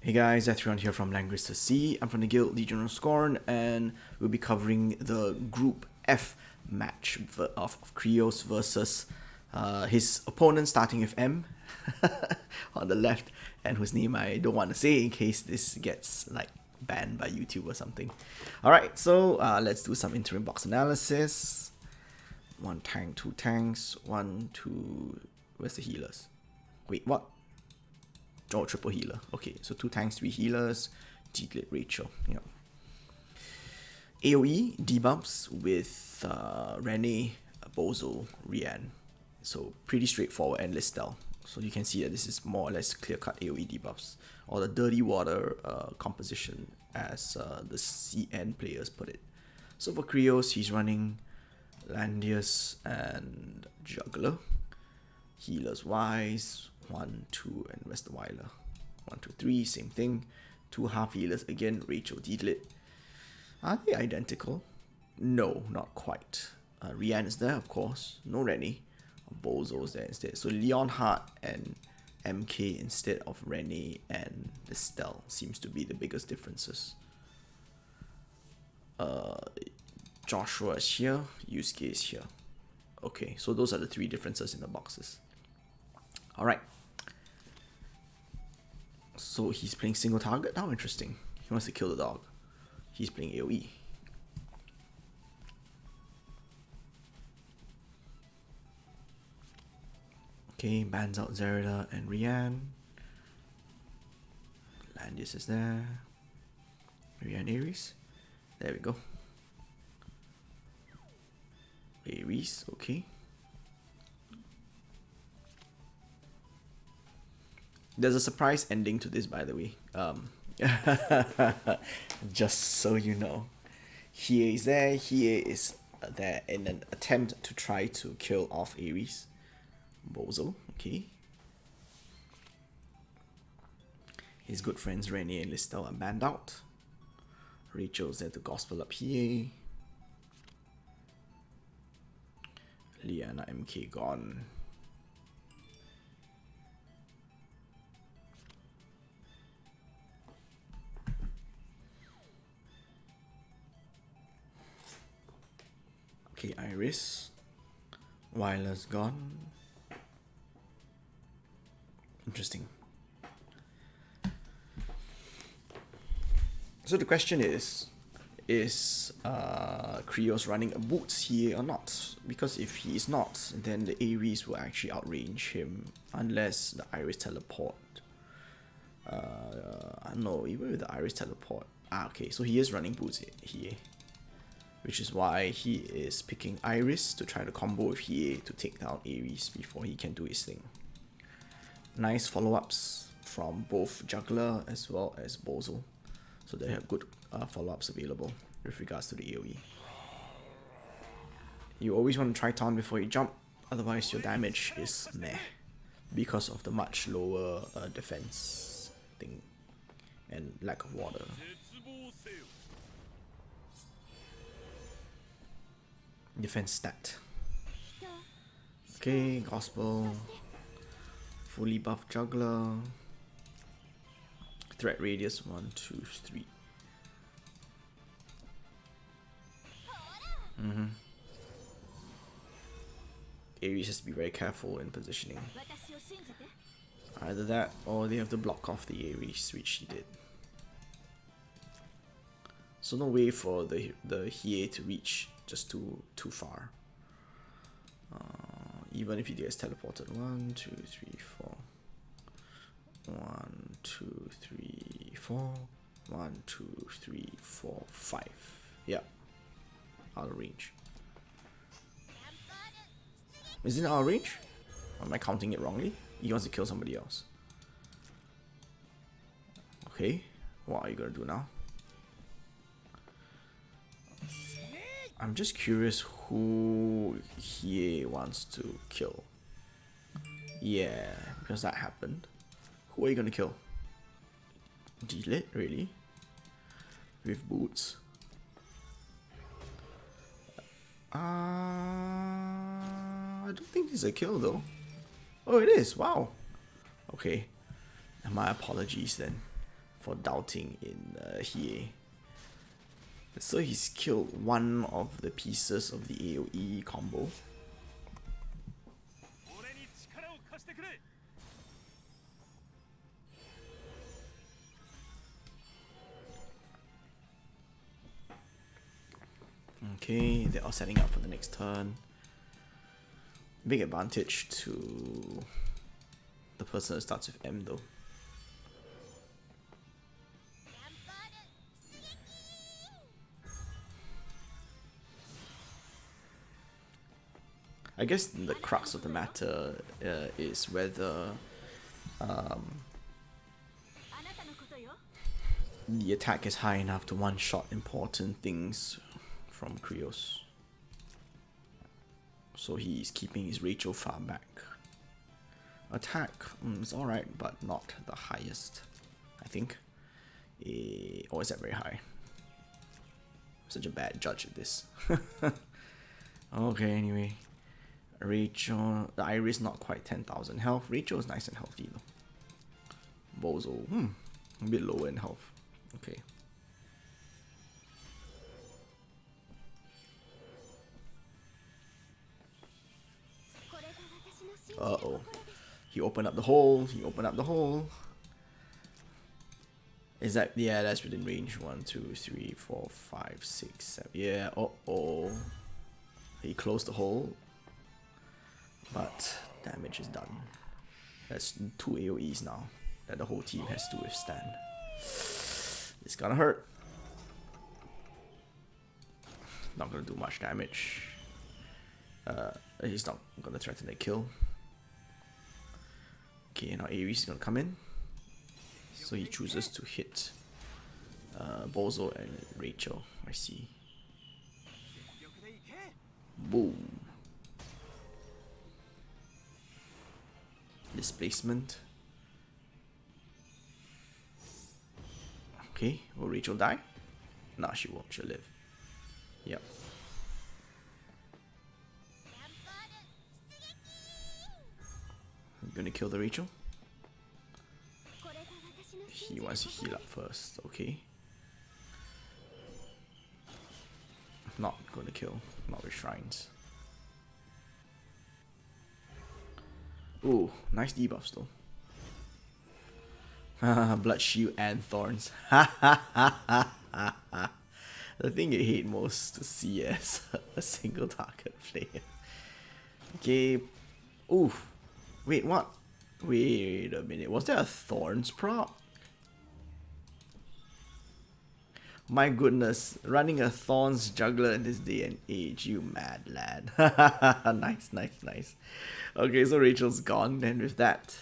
Hey guys, Ethrion here from Langrisser C. I'm from the guild Legion of Scorn, and we'll be covering the Group F match of Krios versus his opponent starting with M on the left, and whose name I don't want to say in case this gets like banned by YouTube or something. Alright, so let's do some interim box analysis. 1 tank, 2 tanks, 1, 2... Where's the healers? Wait, what? Oh, triple healer. Okay, so 2 tanks, 3 healers. Deedlit Rachel. Yeah. AoE debuffs with Rene, Bozo, Rian. So pretty straightforward endless style. So you can see that this is more or less clear-cut AoE debuffs, or the dirty water composition, as the CN players put it. So for Krios, he's running Landius and Juggler. Healers wise, 1, 2, and where's the Weiler? 1, 2, 3, same thing. 2 half healers again, Rachel, Deedlit. Are they identical? No, not quite. Rian is there, of course. No Rene. Bozo is there instead. So Leonhardt and MK instead of Rene and Estelle seems to be the biggest differences. Joshua is here, Yusuke is here. Okay, so those are the 3 differences in the boxes. Alright. So he's playing single target? How interesting. He wants to kill the dog. He's playing AoE. Okay, bans out Zerida and Rian. Landius is there. Rian Ares. There we go. Ares, okay. There's a surprise ending to this, by the way. Just so you know. Hiei is there. Hiei is there in an attempt to try to kill off Ares. Bozo, okay. His good friends Rene and Listel are banned out. Rachel's there to gospel up Hiei. Liana MK gone. Okay, Iris. Weiler's gone. Interesting. So the question is Krios running a boots here or not? Because if he is not, then the Ares will actually outrange him unless the Iris teleport. No, even with the Iris teleport. Okay, so he is running boots here, which is why he is picking Iris to try to combo with Hiei to take down Ares before he can do his thing. Nice follow-ups from both Juggler as well as Bozo. So they have good follow-ups available with regards to the AoE. You always want to try taunt before you jump, otherwise your damage is meh because of the much lower defense thing and lack of water. Defense stat. Okay, Gospel. Fully buffed Juggler. Threat radius 1, 2, 3. Ares has to be very careful in positioning. Either that or they have to block off the Ares, which he did. So no way for the Hiei to reach just too far. Even if he gets teleported. 1, 2, 3, 4. 1, 2, 3, 4. 1, 2, 3, 4, 5. Yeah. Out of range. Is it out of range? Or am I counting it wrongly? He wants to kill somebody else. Okay. What are you gonna do now? I'm just curious who he wants to kill. Yeah, because that happened. Who are you gonna kill? Deedlit, really? With boots? I don't think it's a kill though. Oh, it is. Wow. Okay. My apologies then. for doubting in Hie. So he's killed one of the pieces of the AoE combo. Okay, they're all setting up for the next turn. Big advantage to the person that starts with M though. I guess the crux of the matter is whether the attack is high enough to one-shot important things from Krios. So he's keeping his Rachel far back. Attack is alright, but not the highest, I think. Or is that very high? Such a bad judge at this. Okay, anyway. Rachel, the Iris not quite 10,000 health. Rachel is nice and healthy though. Bozo, a bit lower in health. Okay. Uh-oh. He opened up the hole. He opened up the hole. Is that... yeah, that's within range. 1, 2, 3, 4, 5, 6, 7. Yeah, uh-oh. He closed the hole. But damage is done. That's 2 AoEs now that the whole team has to withstand. It's gonna hurt. Not gonna do much damage. He's not gonna threaten a kill. Okay, now Ares is gonna come in. So he chooses to hit Bozo and Rachel. I see. Boom. Displacement. Okay, will Rachel die? Nah, she won't. She'll live. Yep. I'm gonna kill the Rachel. He wants to heal up first. Okay. Not gonna kill. Not with shrines. Ooh, nice debuffs though. Blood shield and thorns. The thing you hate most to see as a single target player. Okay. Ooh. Wait, what? Wait a minute. Was there a thorns proc? My goodness, running a thorns juggler in this day and age, you mad lad. Nice, nice, nice. Okay, so Rachel's gone, and with that,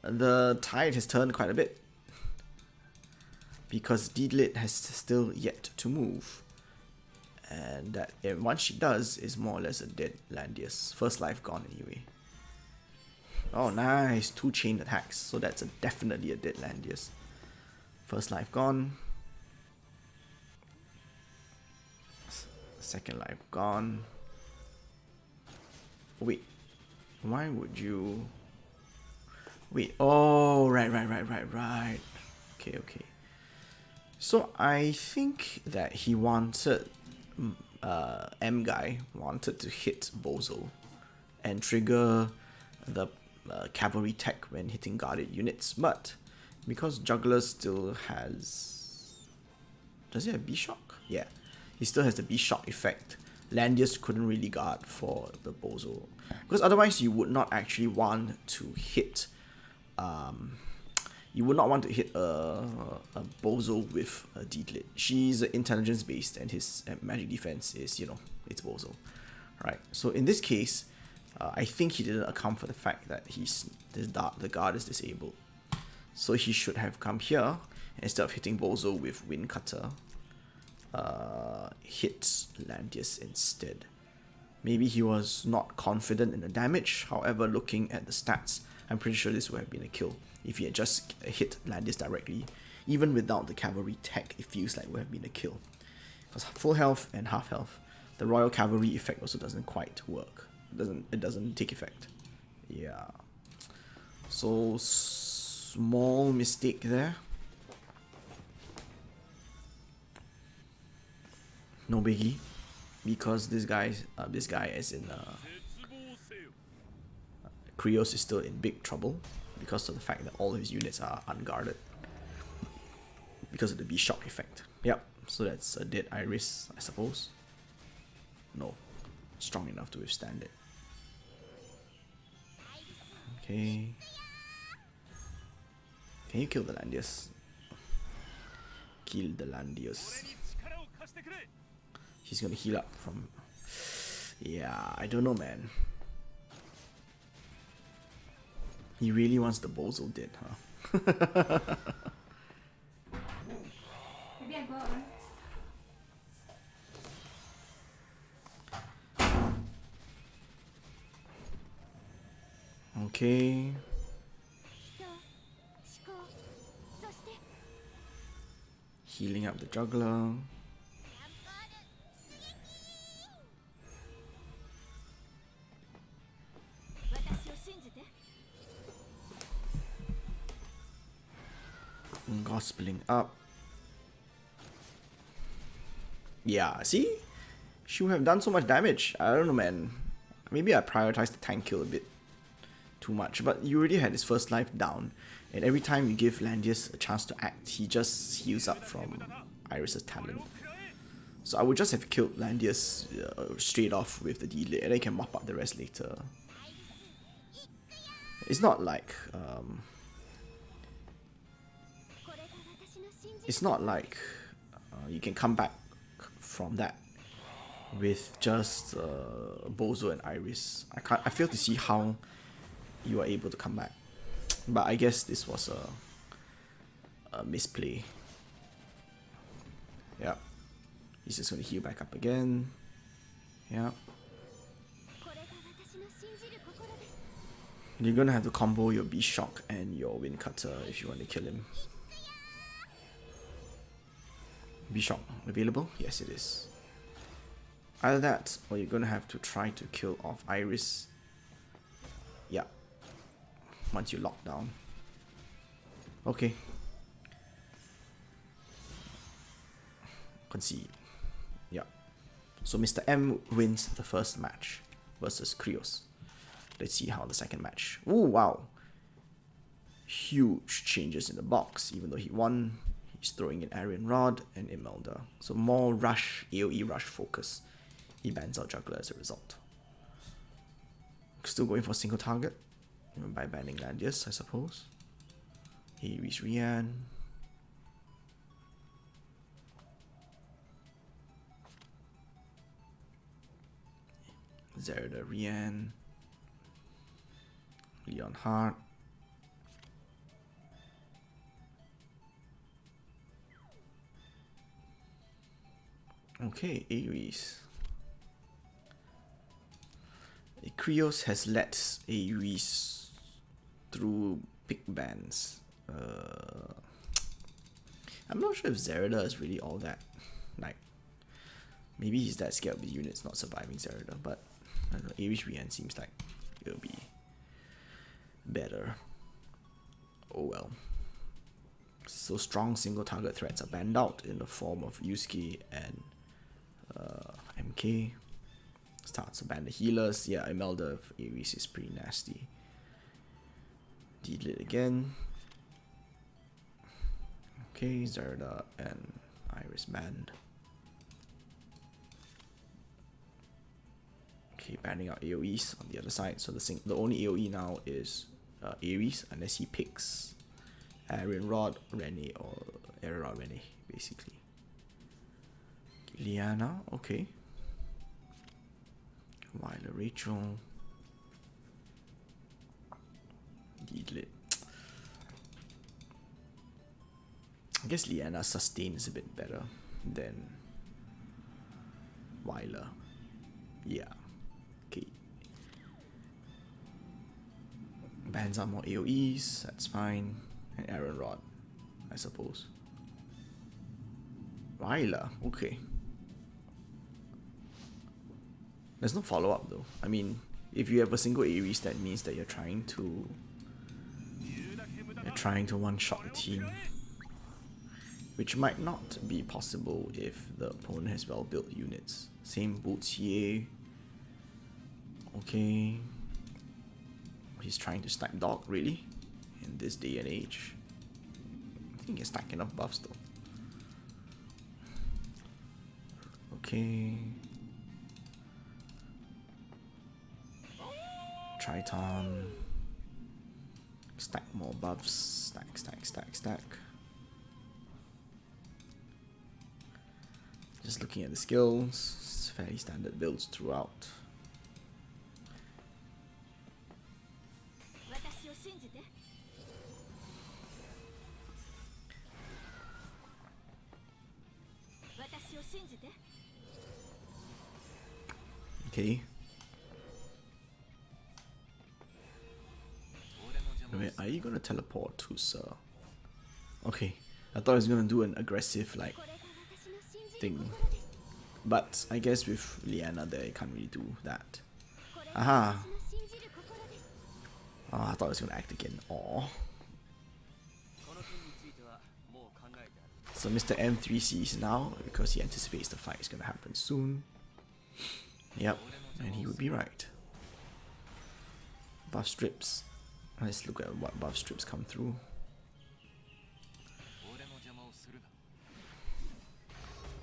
the tide has turned quite a bit. Because Deedlit has still yet to move. And that, and once she does, is more or less a dead Landius. First life gone anyway. Oh, nice. 2 chain attacks, so that's definitely a dead Landius. First life gone. Second life gone. Wait, why would you... Wait, oh, right. Okay. So I think that he wanted... M guy wanted to hit Bozo and trigger the cavalry tech when hitting guarded units, but because Juggler still has... Does he have B-Shock? Yeah. He still has the B-Shock effect. Landius couldn't really guard for the Bozo. Because otherwise you would not actually want to hit... you would not want to hit a Bozo with a Deedlit. She's intelligence based and his magic defense is, you know, it's Bozo. Right, so in this case, I think he didn't account for the fact that the guard is disabled. So he should have come here, instead of hitting Bozo with Wind Cutter, hits Landius instead. Maybe he was not confident in the damage, however looking at the stats, I'm pretty sure this would have been a kill. If he had just hit Landius directly, even without the cavalry tech, it feels like it would have been a kill. Because full health and half health, the Royal Cavalry effect also doesn't quite work. It doesn't take effect. Yeah. So Small mistake there. No biggie, because this guy as in Krios is still in big trouble because of the fact that all his units are unguarded because of the B-shock effect. Yep, so that's a dead Iris, I suppose. No, strong enough to withstand it. Okay. Can you kill the Landius? Kill the Landius. He's gonna heal up from... Yeah, I don't know, man. He really wants the Bozo dead, huh? Maybe I go out, right? Okay. Healing up the juggler. Gospeling up. Yeah, see? She would have done so much damage. I don't know, man. Maybe I prioritized the tank kill a bit too much, but you already had his first life down, and every time you give Landius a chance to act, he just heals up from Iris's talent. So I would just have killed Landius straight off with the delay, and then you can mop up the rest later. It's not like you can come back from that with just Bozo and Iris. I fail to see how you are able to come back, but I guess this was a misplay. Yeah, he's just gonna heal back up again. Yeah, you're gonna have to combo your B-shock and your Wind Cutter if you want to kill him. B-shock available? Yes, it is. Either that, or you're gonna have to try to kill off Iris. Yeah. Once you lock down. Okay. Concede. Yeah. So Mr. M wins the first match versus Krios. Let's see how the second match. Oh wow. Huge changes in the box. Even though he won, he's throwing in Iron Rod and Imelda. So more rush, AoE rush focus. He bans out Juggler as a result. Still going for single target by banning Landius, I suppose. Ares Rian. Zerda Rian. Leon Hart. Okay, Ares. Krios has let Ares through big bans. I'm not sure if Zerda is really all that. Like, maybe he's that scared of his units not surviving Zerda, but I don't know, Ares Rian seems like it'll be better. Oh well. So strong single target threats are banned out in the form of Yusuke and MK. Starts to ban the healers. Yeah, Imelda of Ares is pretty nasty. Delete again. Okay, Zerda and Iris banned. Okay, banning out AoEs on the other side. So the only AoE now is Ares, unless he picks Aaron Rod, Rene, or Aaron Rod, Rene, basically. Liana, okay. Wyler Rachel. Deedlit. I guess Liana's sustain is a bit better than Wyler. Yeah. Okay. Bans out more AoEs, that's fine. And Aaron Rod, I suppose. Wyler, okay. There's no follow-up though. I mean, if you have a single Ares, that means that you're trying to They're trying to one-shot the team, which might not be possible if the opponent has well-built units. Same boots here. Okay. He's trying to stack dog, really? In this day and age. I think he's stacking enough buffs though. Okay. Triton. Stack more buffs. Stack, stack, stack, stack. Just looking at the skills, it's fairly standard builds throughout. Okay. Wait, are you gonna teleport to Sir? Okay, I thought I was gonna do an aggressive like thing, but I guess with Liana there, you can't really do that. Aha! Oh, I thought I was gonna act again. Aww. So Mr. M3Cs now because he anticipates the fight is gonna happen soon. Yep, and he would be right. Buff strips. Let's look at what buff strips come through.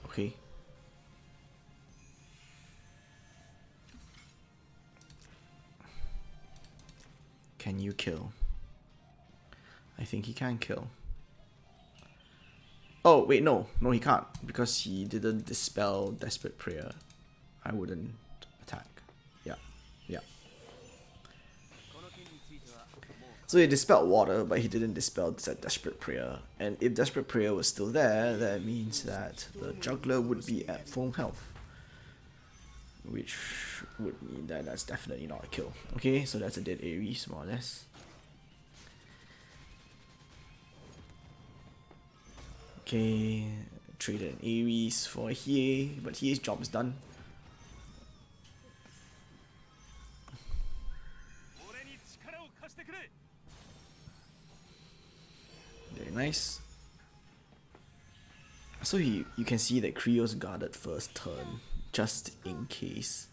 Okay. Can you kill? I think he can kill. Oh, wait, no. No, he can't. Because he didn't dispel Desperate Prayer. I wouldn't attack. Yeah. Yeah. So he dispelled water, but he didn't dispel Desperate Prayer. And if Desperate Prayer was still there, that means that the juggler would be at full health. Which would mean that that's definitely not a kill. Okay, so that's a dead Ares, more or less. Okay, traded an Ares for here, but his job is done. Very nice. So you can see that Krios guarded first turn, just in case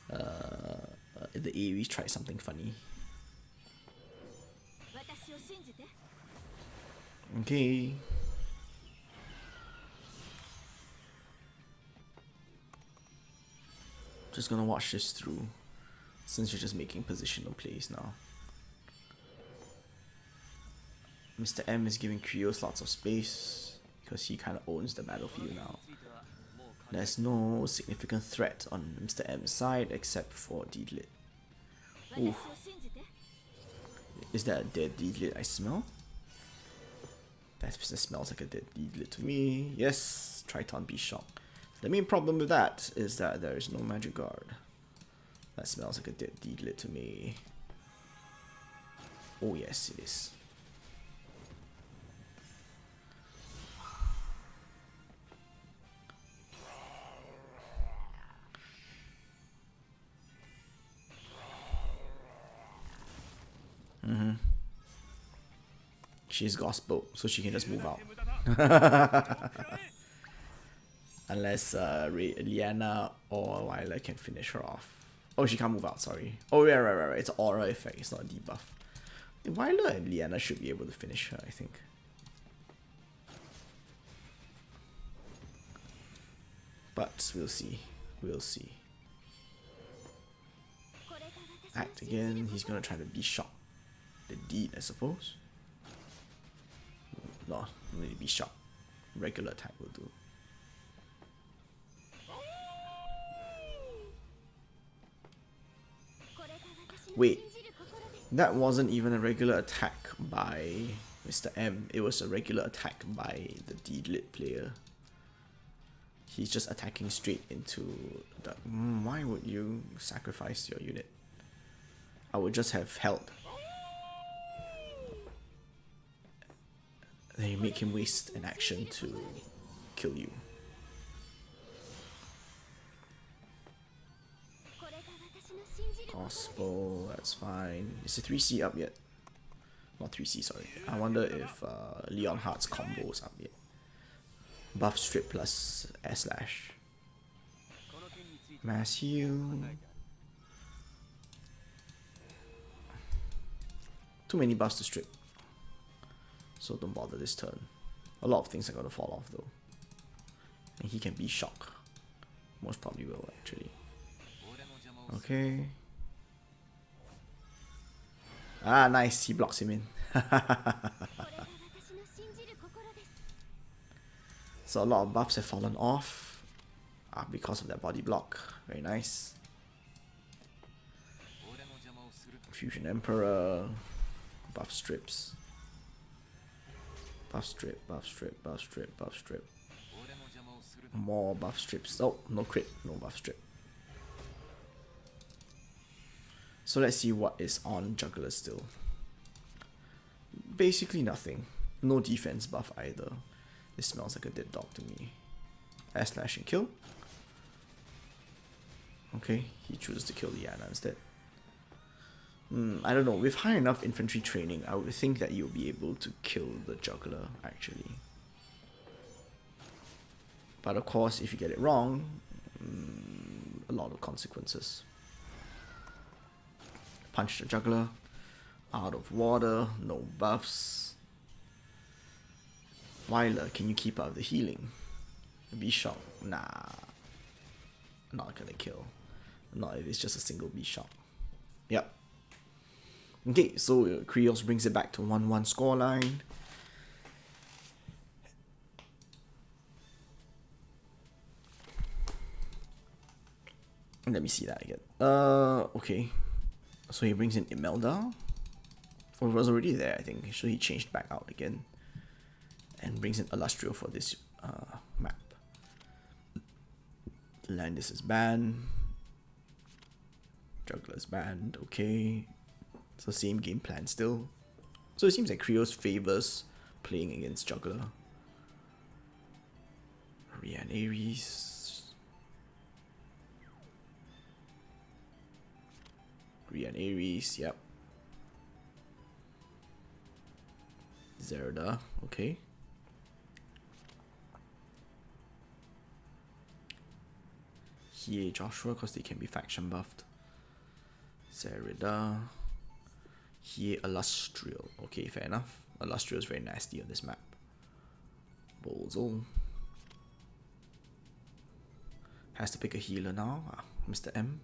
the Ares tried something funny. Okay. Just gonna watch this through, since you're just making positional plays now. Mr. M is giving Krios lots of space, because he kind of owns the battlefield now. There's no significant threat on Mr. M's side except for Deedlit. Ooh. Is that a dead Deedlit I smell? That smells like a dead Deedlit to me. Yes, Triton be shocked. The main problem with that is that there is no magic guard. That smells like a dead Deedlit to me. Oh yes, it is. She's gospel, so she can just move out. Unless Liana or Wyler can finish her off. Oh, she can't move out, sorry. Oh, yeah, right. It's an aura effect, it's not a debuff. Wyler and Liana should be able to finish her, I think. But we'll see. We'll see. Act again. He's gonna try to be shot. The deed, I suppose. No, really be shot. Regular attack will do. Wait, that wasn't even a regular attack by Mr. M. It was a regular attack by the Deedlit player. He's just attacking straight into the... why would you sacrifice your unit? I would just have held. Then you make him waste an action to kill you. Gospel, that's fine. Is the 3C up yet? Not 3C, sorry. I wonder if Leonhardt's combo is up yet. Buff strip plus air slash. Mass heal. Too many buffs to strip. So don't bother this turn. A lot of things are gonna fall off though. And he can be shock. Most probably will actually. Okay. Ah, nice. He blocks him in. So a lot of buffs have fallen off because of that body block. Very nice. Fusion Emperor. Buff strips. Buff strip, buff strip, buff strip, buff strip. More buff strips. Oh, no crit, no buff strip. So let's see what is on Juggler still. Basically nothing. No defense buff either. This smells like a dead dog to me. Air slash and kill. Okay, he chooses to kill Liana instead. I don't know, with high enough infantry training, I would think that you'll be able to kill the Juggler, actually. But of course, if you get it wrong, a lot of consequences. Punch the Juggler. Out of water, no buffs. Weiler, can you keep up the healing? B-Shock, nah. Not gonna kill. Not if it's just a single B-Shock. Yep. Okay, so Krios brings it back to 1-1 scoreline. Let me see that again. Okay. So he brings in Imelda. Or it was already there, I think. So he changed back out again. And brings in Illustrio for this map. Landis is banned. Juggler's banned. Okay. So same game plan still. So it seems like Krios favors playing against Juggler. Rian Ares. Rian Ares, yep. Zerda, okay. Here Joshua, because they can be faction buffed. Zerda. Here Illustrio. Okay, fair enough. Illustrio is very nasty on this map. Bozo. Has to pick a healer now. Mr. M.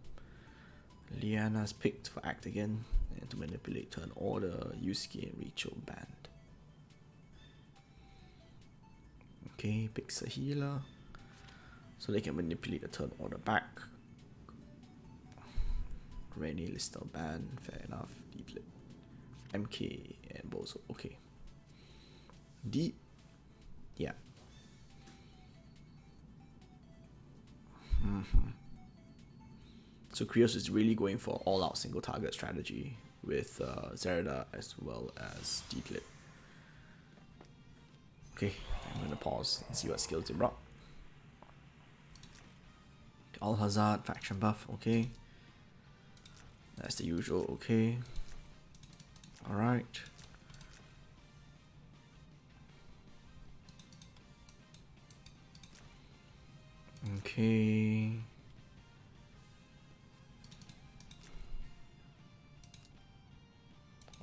Liana's picked for act again. And to manipulate turn order. Yusuke and Rachel banned. Okay, picks a healer. So they can manipulate the turn order back. Rennie Lister banned. Fair enough. Deep Lit. MK and Bozo. Okay. Deep. Yeah. So Krios is really going for all-out single target strategy with Zerda as well as Deep Lit. Okay, I'm gonna pause and see what skills they brought. Al-Hazard, faction buff, okay. That's the usual, okay. Alright. Okay.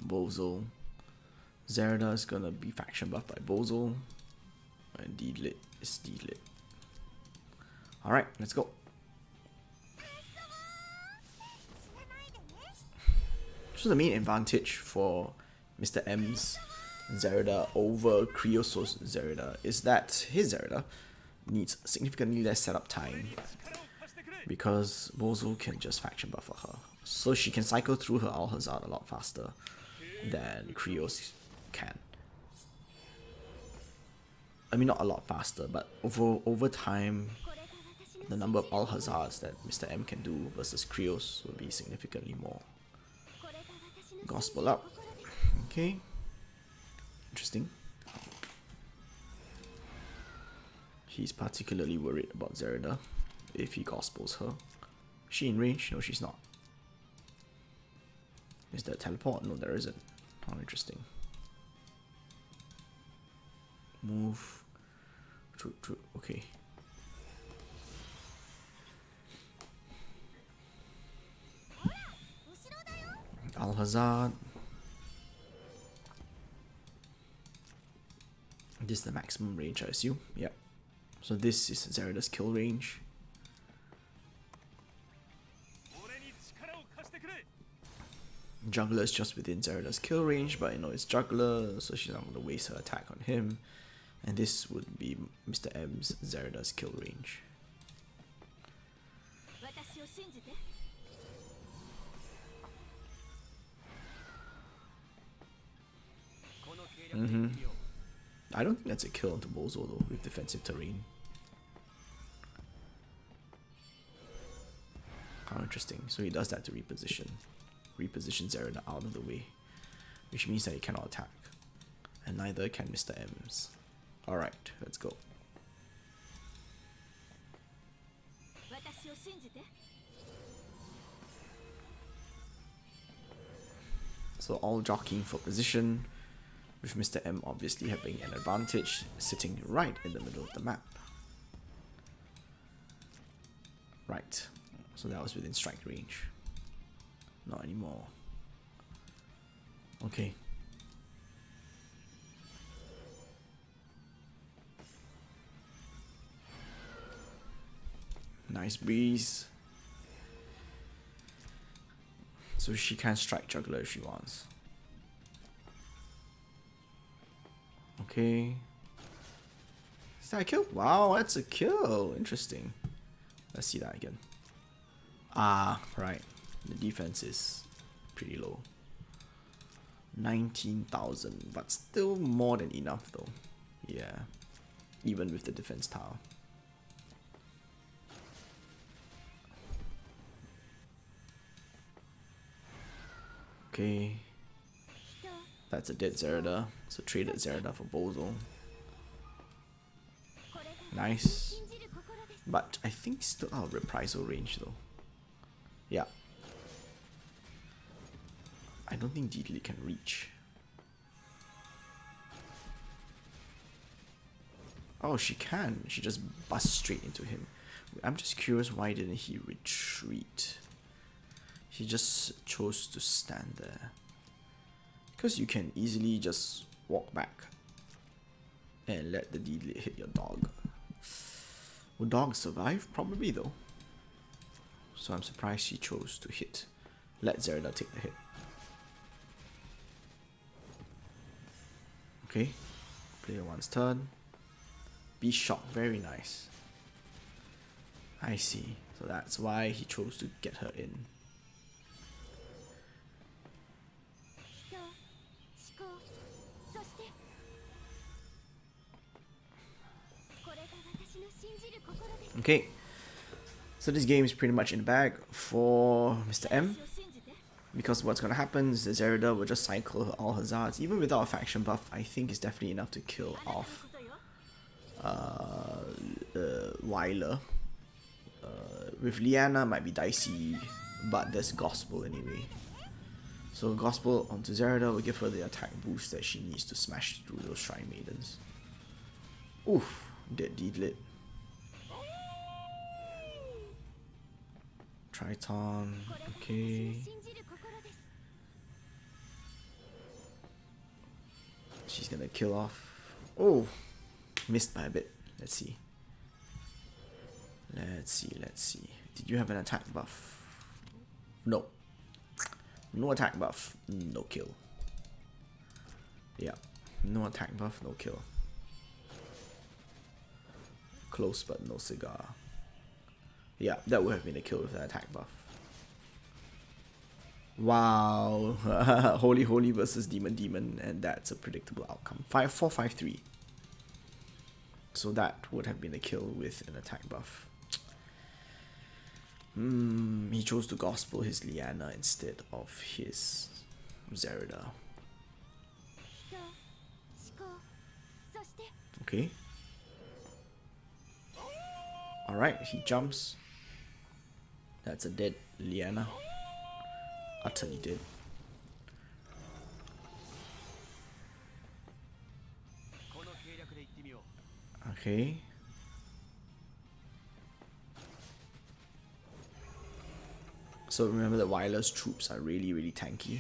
Bozo. Zerda is gonna be faction buffed by Bozo. And D-Lit is D-Lit. Alright, let's go. So the main advantage for Mr. M's Zerda over Krios' Zerda is that his Zerda needs significantly less setup time because Bozo can just faction buff for her. So she can cycle through her Al-Hazard a lot faster than Krios can. I mean, not a lot faster, but over time, the number of Al-Hazards that Mr. M can do versus Krios will be significantly more. Gospel up. Okay. Interesting. He's particularly worried about Zerda if he gospels her. Is she in range? No, she's not. Is there a teleport? No, there isn't. How interesting. Move. True. Okay. Al-Hazard. This is the maximum range, I assume. Yep. So this is Zerida's kill range. Juggler is just within Zerida's kill range, but you know it's Juggler, so she's not going to waste her attack on him. And this would be Mr. M's Zerida's kill range. I don't think that's a kill onto Bozo though, with defensive terrain. How interesting. So he does that to reposition. Reposition Zerida out of the way. Which means that he cannot attack. And neither can Mr. M's. Alright, let's go. So all jockeying for position, with Mr. M obviously having an advantage, sitting right in the middle of the map. Right, so that was within strike range. Not anymore. Okay. Nice breeze. So she can strike Juggler if she wants. Okay. Is that a kill? Wow, that's a kill. Interesting. Let's see that again. Ah, right. The defense is pretty low. 19,000, but still more than enough though. Yeah. Even with the defense tower. Okay. That's a dead Zerida. So traded Zerida for Bozo. Nice. But I think still out of reprisal range though. Yeah. I don't think Deedly can reach. Oh, she can. She just busts straight into him. I'm just curious, why didn't he retreat? He just chose to stand there. Because you can easily just walk back and let the Deedly hit your dog. Will dogs survive? Probably though. So I'm surprised she chose to hit. Let Zerida take the hit. Okay. Player one's turn. Be shocked. Very nice. I see. So that's why he chose to get her in. Okay, so this game is pretty much in the bag for Mr. M, because what's gonna happen is that Zerida will just cycle her all Hazards. Even without a faction buff, I think it's definitely enough to kill off Weiler. With Liana might be dicey, but there's Gospel anyway. So Gospel onto Zerida will give her the attack boost that she needs to smash through those Shrine Maidens. Oof, dead Deedlit. Triton, okay. She's gonna kill off. Oh, missed by a bit. Let's see. Let's see. Did you have an attack buff? No. No attack buff, no kill. Yeah, no attack buff, no kill. Close but no cigar. Yeah, that would have been a kill with an attack buff. Wow. Holy versus Demon, and that's a predictable outcome. 4-5-3. So that would have been a kill with an attack buff. He chose to Gospel his Liana instead of his Zerida. Okay. Alright, he jumps. That's a dead Liana. Utterly dead. Okay. So remember that Weiler's troops are really, really tanky.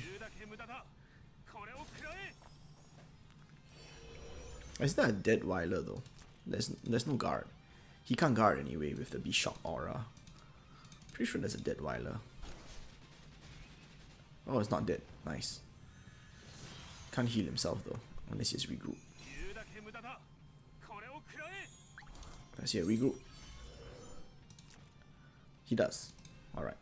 Is that a dead Weiler though? There's no guard. He can't guard anyway with the Bishop aura. Pretty sure there's a dead Weiler. Oh, it's not dead. Nice. Can't heal himself though, unless he's regroup. Let's see a regroup. He does. Alright.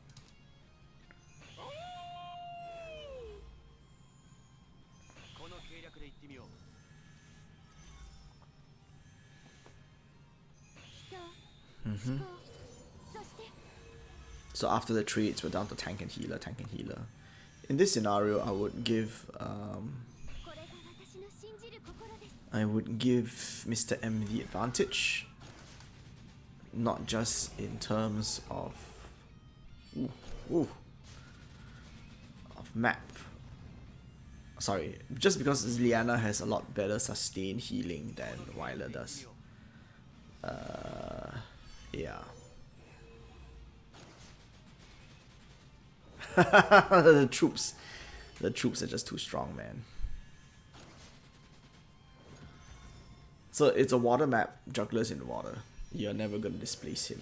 So after the trades, we're down to tank and healer, tank and healer. In this scenario, I would give Mr. M the advantage, not just in terms of of map. Sorry, just because Liana has a lot better sustained healing than Weiler does. Yeah. The troops are just too strong, man. So it's a water map, jugglers in water. You're never gonna displace him.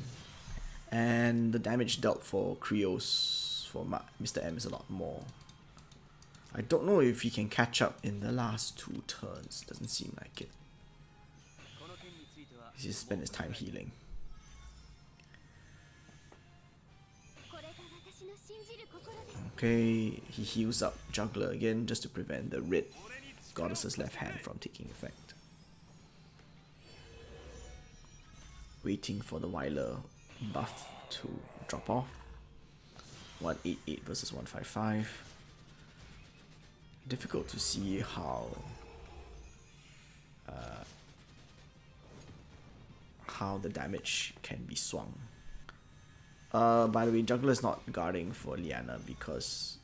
And the damage dealt for Krios, for Mr. M, is a lot more. I don't know if he can catch up in the last 2 turns. Doesn't seem like it. He just spent his time healing. Okay, he heals up Juggler again just to prevent the red Goddess's left hand from taking effect. Waiting for the Weiler buff to drop off. 188 versus 155. Difficult to see how the damage can be swung. By the way, Juggler is not guarding for Liana because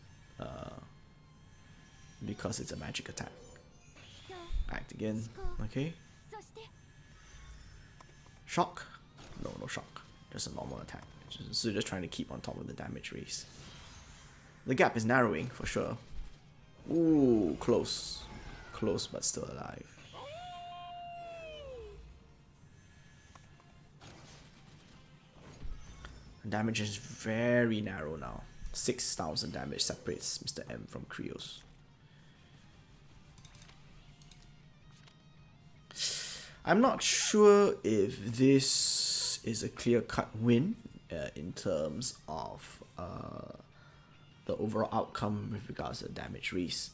it's a magic attack. Act again. Okay. Shock? No shock. Just a normal attack. So just trying to keep on top of the damage race. The gap is narrowing for sure. Ooh, close. Close but still alive. Damage is very narrow now. 6,000 damage separates Mr. M from Krios. I'm not sure if this is a clear-cut win in terms of the overall outcome with regards to the damage race.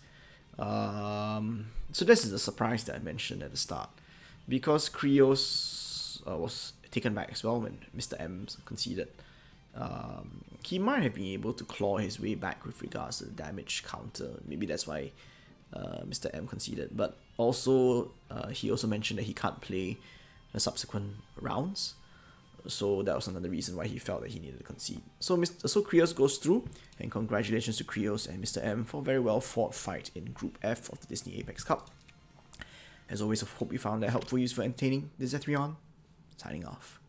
So this is the surprise that I mentioned at the start. Because Krios was taken back as well when Mr. M conceded. He might have been able to claw his way back with regards to the damage counter. Maybe that's why Mr. M conceded. But also, he also mentioned that he can't play the subsequent rounds. So that was another reason why he felt that he needed to concede. So Krios goes through, and congratulations to Krios and Mr. M for a very well fought fight in Group F of the Disney Apex Cup. As always, I hope you found that helpful, useful, entertaining. This is Ethrion, signing off.